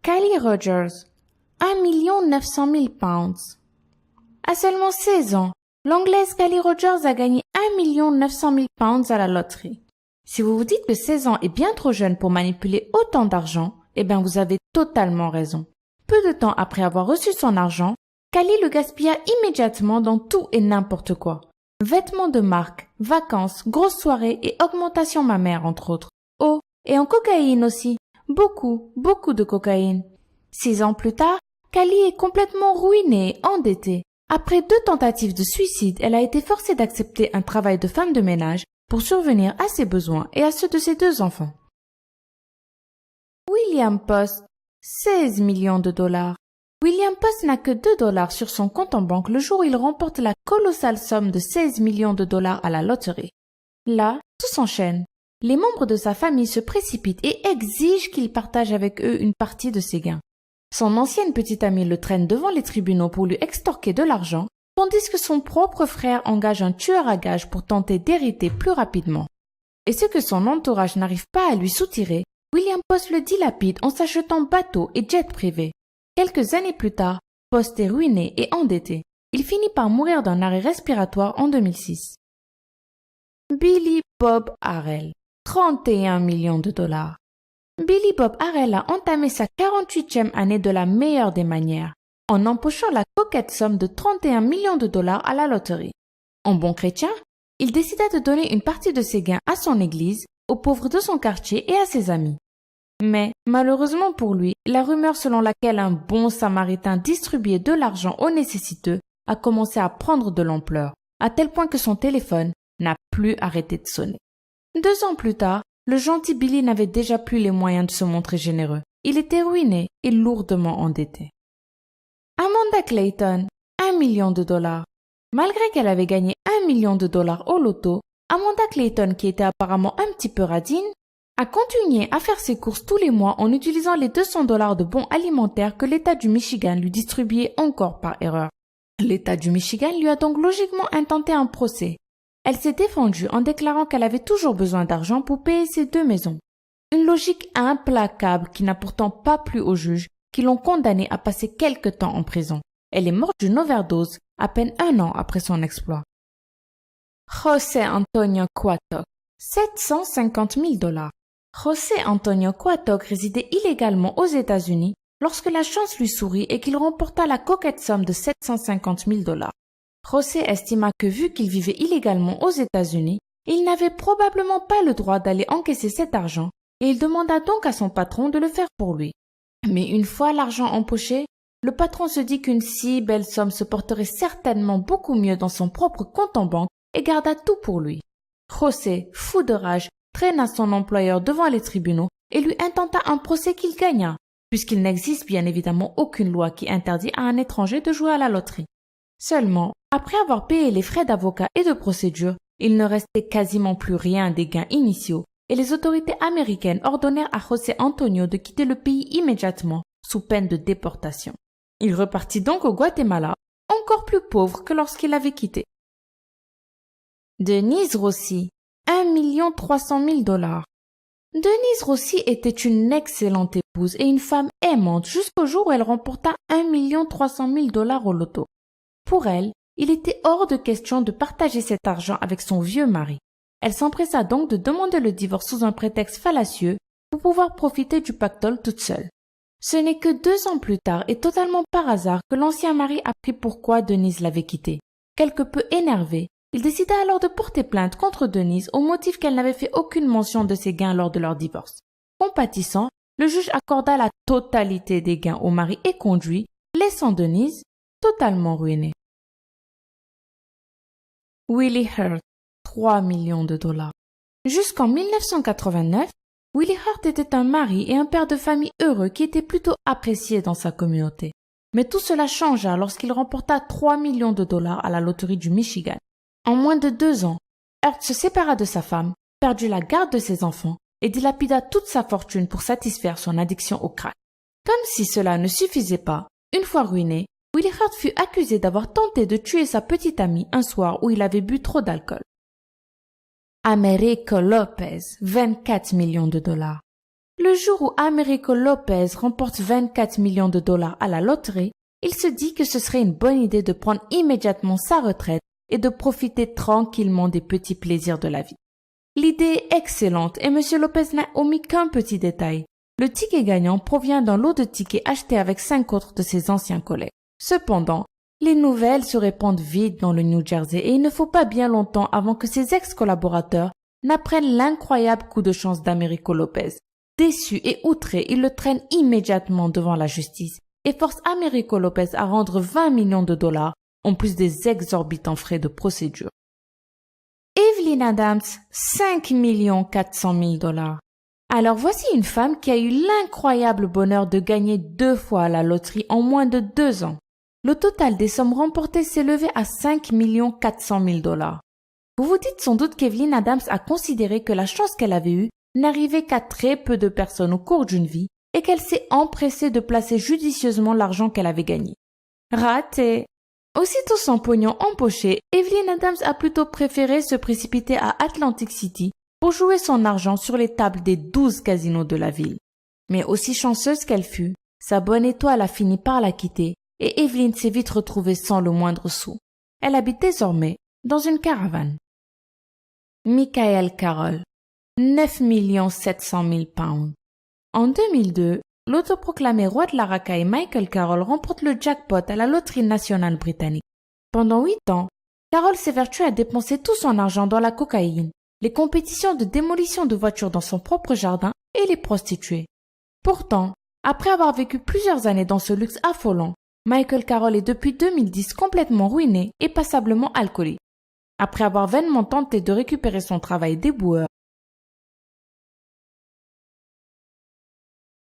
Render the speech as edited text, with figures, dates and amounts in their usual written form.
Callie Rogers, 1 900 000 pounds. À seulement 16 ans, l'Anglaise Callie Rogers a gagné 1 900 000 pounds à la loterie. Si vous vous dites que 16 ans est bien trop jeune pour manipuler autant d'argent, eh bien vous avez totalement raison. Peu de temps après avoir reçu son argent, Callie le gaspilla immédiatement dans tout et n'importe quoi. Vêtements de marque, vacances, grosses soirées et augmentation mammaire entre autres. Oh, et en cocaïne aussi. Beaucoup de cocaïne. 6 ans plus tard, Callie est complètement ruinée et endettée. Après 2 tentatives de suicide, elle a été forcée d'accepter un travail de femme de ménage pour survenir à ses besoins et à ceux de ses 2 enfants. William Post, 16 millions de dollars. William Post n'a que 2 dollars sur son compte en banque le jour où il remporte la colossale somme de 16 millions de dollars à la loterie. Là, tout s'enchaîne. Les membres de sa famille se précipitent et exigent qu'il partage avec eux une partie de ses gains. Son ancienne petite amie le traîne devant les tribunaux pour lui extorquer de l'argent, tandis que son propre frère engage un tueur à gages pour tenter d'hériter plus rapidement. Et ce que son entourage n'arrive pas à lui soutirer, William Post le dilapide en s'achetant bateaux et jets privés. Quelques années plus tard, Post est ruiné et endetté. Il finit par mourir d'un arrêt respiratoire en 2006. Billy Bob Harrell, 31 millions de dollars. Billy Bob Harrell a entamé sa 48e année de la meilleure des manières, en empochant la coquette somme de 31 millions de dollars à la loterie. En bon chrétien, il décida de donner une partie de ses gains à son église, aux pauvres de son quartier et à ses amis. Mais, malheureusement pour lui, la rumeur selon laquelle un bon samaritain distribuait de l'argent aux nécessiteux a commencé à prendre de l'ampleur, à tel point que son téléphone n'a plus arrêté de sonner. 2 ans plus tard, le gentil Billy n'avait déjà plus les moyens de se montrer généreux. Il était ruiné et lourdement endetté. Amanda Clayton, 1 million de dollars. Malgré qu'elle avait gagné 1 million de dollars au loto, Amanda Clayton, qui était apparemment un petit peu radine, a continué à faire ses courses tous les mois en utilisant les 200 dollars de bons alimentaires que l'État du Michigan lui distribuait encore par erreur. L'État du Michigan lui a donc logiquement intenté un procès. Elle s'est défendue en déclarant qu'elle avait toujours besoin d'argent pour payer ses 2 maisons. Une logique implacable qui n'a pourtant pas plu aux juges qui l'ont condamnée à passer quelque temps en prison. Elle est morte d'une overdose à peine 1 an après son exploit. José Antonio Cuatoc, 750 000 dollars. José Antonio Cuatoc résidait illégalement aux États-Unis lorsque la chance lui sourit et qu'il remporta la coquette somme de 750 000 dollars. José estima que vu qu'il vivait illégalement aux États-Unis, il n'avait probablement pas le droit d'aller encaisser cet argent et il demanda donc à son patron de le faire pour lui. Mais une fois l'argent empoché, le patron se dit qu'une si belle somme se porterait certainement beaucoup mieux dans son propre compte en banque et garda tout pour lui. José, fou de rage, traîna son employeur devant les tribunaux et lui intenta un procès qu'il gagna, puisqu'il n'existe bien évidemment aucune loi qui interdit à un étranger de jouer à la loterie. Seulement, après avoir payé les frais d'avocat et de procédure, il ne restait quasiment plus rien des gains initiaux et les autorités américaines ordonnèrent à José Antonio de quitter le pays immédiatement, sous peine de déportation. Il repartit donc au Guatemala, encore plus pauvre que lorsqu'il l'avait quitté. Denise Rossi, 1 300 000 dollars. Denise Rossi était une excellente épouse et une femme aimante jusqu'au jour où elle remporta 1 300 000 dollars au loto. Pour elle, il était hors de question de partager cet argent avec son vieux mari. Elle s'empressa donc de demander le divorce sous un prétexte fallacieux pour pouvoir profiter du pactole toute seule. Ce n'est que 2 ans plus tard et totalement par hasard que l'ancien mari apprit pourquoi Denise l'avait quitté. Quelque peu énervé, il décida alors de porter plainte contre Denise au motif qu'elle n'avait fait aucune mention de ses gains lors de leur divorce. Compatissant, le juge accorda la totalité des gains au mari et conduit, laissant Denise totalement ruinée. Willie Hurt, 3 millions de dollars. Jusqu'en 1989, Willie Hurt était un mari et un père de famille heureux qui était plutôt apprécié dans sa communauté. Mais tout cela changea lorsqu'il remporta 3 millions de dollars à la loterie du Michigan. En moins de 2 ans, Hurt se sépara de sa femme, perdit la garde de ses enfants et dilapida toute sa fortune pour satisfaire son addiction au crack. Comme si cela ne suffisait pas, une fois ruiné, Willie Hurt fut accusé d'avoir tenté de tuer sa petite amie un soir où il avait bu trop d'alcool. Americo Lopez, 24 millions de dollars. Le jour où Americo Lopez remporte 24 millions de dollars à la loterie, il se dit que ce serait une bonne idée de prendre immédiatement sa retraite et de profiter tranquillement des petits plaisirs de la vie. L'idée est excellente et M. Lopez n'a omis qu'un petit détail. Le ticket gagnant provient d'un lot de tickets achetés avec 5 autres de ses anciens collègues. Cependant, les nouvelles se répandent vite dans le New Jersey et il ne faut pas bien longtemps avant que ses ex-collaborateurs n'apprennent l'incroyable coup de chance d'Americo Lopez. Déçu et outré, ils le traînent immédiatement devant la justice et forcent Americo Lopez à rendre 20 millions de dollars en plus des exorbitants frais de procédure. Evelyn Adams, 5 400 000 dollars. Alors voici une femme qui a eu l'incroyable bonheur de gagner 2 fois à la loterie en moins de 2 ans. Le total des sommes remportées s'élevait à 5 400 000 dollars. Vous vous dites sans doute qu'Evelyn Adams a considéré que la chance qu'elle avait eue n'arrivait qu'à très peu de personnes au cours d'une vie et qu'elle s'est empressée de placer judicieusement l'argent qu'elle avait gagné. Raté! Aussitôt son pognon empoché, Evelyn Adams a plutôt préféré se précipiter à Atlantic City pour jouer son argent sur les tables des 12 casinos de la ville. Mais aussi chanceuse qu'elle fut, sa bonne étoile a fini par la quitter et Evelyn s'est vite retrouvée sans le moindre sou. Elle habite désormais dans une caravane. Michael Carroll, 9 700 000 pounds. En 2002, l'autoproclamé roi de la racaille Michael Carroll remporte le jackpot à la loterie nationale britannique. Pendant 8 ans, Carroll s'évertue à dépenser tout son argent dans la cocaïne, les compétitions de démolition de voitures dans son propre jardin et les prostituées. Pourtant, après avoir vécu plusieurs années dans ce luxe affolant, Michael Carroll est depuis 2010 complètement ruiné et passablement alcoolique. Après avoir vainement tenté de récupérer son travail d'éboueur,